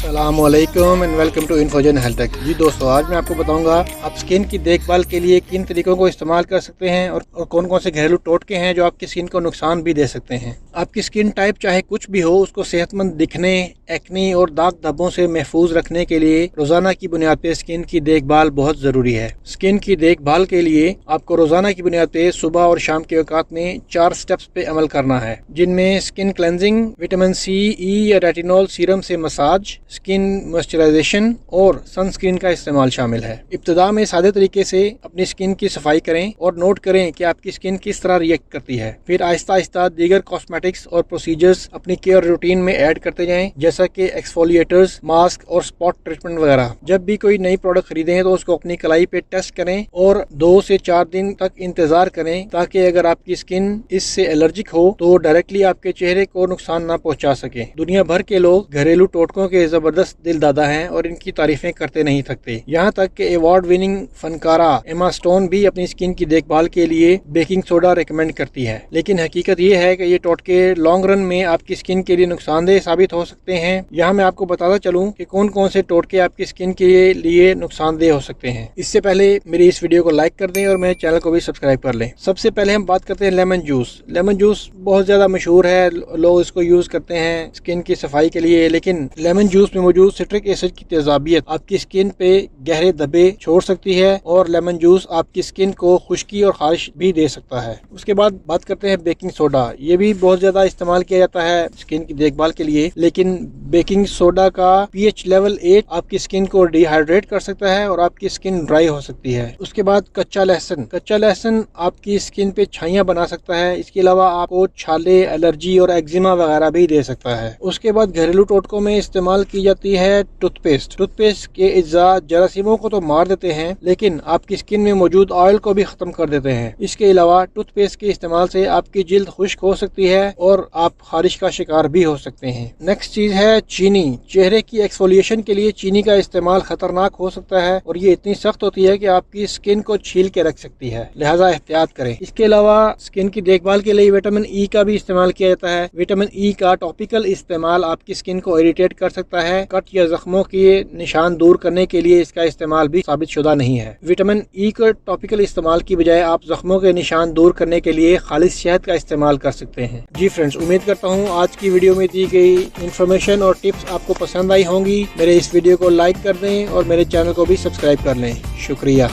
अस्सलाम वालेकुम and welcome to Infozone health tech. जी दोस्तों, आज मैं आपको बताऊंगा आप स्किन की देखभाल के लिए किन तरीकों को इस्तेमाल कर सकते हैं और कौन कौन से घरेलू टोटके हैं जो आपकी स्किन को नुकसान भी दे सकते हैं। आपकी स्किन टाइप चाहे कुछ भी हो, उसको सेहतमंद दिखने, एक्नी और दाग धब्बों से महफूज रखने के लिए रोजाना की बुनियाद पे स्किन की देखभाल बहुत जरूरी है। स्किन की देखभाल के लिए आपको रोजाना की बुनियाद पे सुबह और शाम के औकात में 4 स्टेप्स पे अमल करना है, जिनमें स्किन क्लेंजिंग, विटामिन सी, ई या रेटिनॉल सीरम से मसाज, स्किन मॉइस्चराइजेशन और सनस्क्रीन का इस्तेमाल शामिल है। इब्तिदा में सादे तरीके से अपनी स्किन की सफाई करें और नोट करें कि आपकी स्किन किस तरह रिएक्ट करती है। फिर आहिस्ता आहिस्ता दीगर कॉस्मेटिक्स और प्रोसीजर्स अपनी केयर रूटीन में ऐड करते जाएं, जैसा कि एक्सफोलिएटर्स, मास्क और स्पॉट ट्रीटमेंट वगैरह। जब भी कोई नई प्रोडक्ट खरीदें तो उसको अपनी कलाई पे टेस्ट करें और 2 से 4 दिन तक इंतजार करें, ताकि अगर आपकी स्किन इससे एलर्जिक हो तो डायरेक्टली आपके चेहरे को नुकसान ना पहुंचा सके। दुनिया भर के लोग घरेलू टोटकों के जबरदस्त दिल दादा हैं और इनकी तारीफें करते नहीं थकते। यहाँ तक कि अवार्ड विनिंग फनकारा एमा स्टोन भी अपनी स्किन की देखभाल के लिए बेकिंग सोडा रिकमेंड करती है। लेकिन हकीकत ये है कि ये टोटके लॉन्ग रन में आपकी स्किन के लिए नुकसानदेह साबित हो सकते हैं। यहाँ मैं आपको बताता चलूँ कि कौन कौन से टोटके आपकी स्किन के लिए नुकसानदेह हो सकते हैं। इससे पहले मेरी इस वीडियो को लाइक कर दें और मेरे चैनल को भी सब्सक्राइब कर लें। सबसे पहले हम बात करते हैं लेमन जूस। लेमन जूस बहुत ज्यादा मशहूर है, लोग इसको यूज करते हैं स्किन की सफाई के लिए। लेकिन लेमन जूस में मौजूद सिट्रिक एसिड की तेजाबियत आपकी स्किन पे गहरे धब्बे छोड़ सकती है और लेमन जूस आपकी स्किन को खुश्की और खारिश भी दे सकता है। उसके बाद बात करते हैं बेकिंग सोडा। ये भी बहुत ज्यादा इस्तेमाल किया जाता है स्किन की देखभाल के लिए, लेकिन बेकिंग सोडा का पीएच लेवल 8 आपकी स्किन को डिहाइड्रेट कर सकता है और आपकी स्किन ड्राई हो सकती है। उसके बाद कच्चा लहसुन। कच्चा लहसुन आपकी स्किन पे छाइयां बना सकता है। इसके अलावा आपको छाले, एलर्जी और एक्जिमा वगैरह भी दे सकता है। उसके बाद घरेलू टोटकों में इस्तेमाल की जाती है टूथपेस्ट। टूथपेस्ट के अज्जा जरासीमों को तो मार देते हैं, लेकिन आपकी स्किन में मौजूद ऑयल को भी खत्म कर देते हैं। इसके अलावा टूथपेस्ट के इस्तेमाल से आपकी जिल्द खुश्क हो सकती है और आप खारिश का शिकार भी हो सकते हैं। नेक्स्ट चीज है चीनी। चेहरे की एक्सफोलिएशन के लिए चीनी का इस्तेमाल खतरनाक हो सकता है और ये इतनी सख्त होती है कि आपकी स्किन को छील के रख सकती है, लिहाजा एहतियात करें। इसके अलावा स्किन की देखभाल के लिए विटामिन ई का भी इस्तेमाल किया जाता है। विटामिन ई का टॉपिकल इस्तेमाल आपकी स्किन को इरिटेट कर सकता है। कट या जख्मों के निशान दूर करने के लिए इसका इस्तेमाल भी साबित शुदा नहीं है। विटामिन ई का टॉपिकल इस्तेमाल की बजाय आप जख्मों के निशान दूर करने के लिए खालिस शहद का इस्तेमाल कर सकते हैं। जी फ्रेंड्स, उम्मीद करता हूँ आज की वीडियो में दी गई इन्फॉर्मेशन और टिप्स आपको पसंद आई होंगी। मेरे इस वीडियो को लाइक कर दें और मेरे चैनल को भी सब्सक्राइब कर लें। शुक्रिया।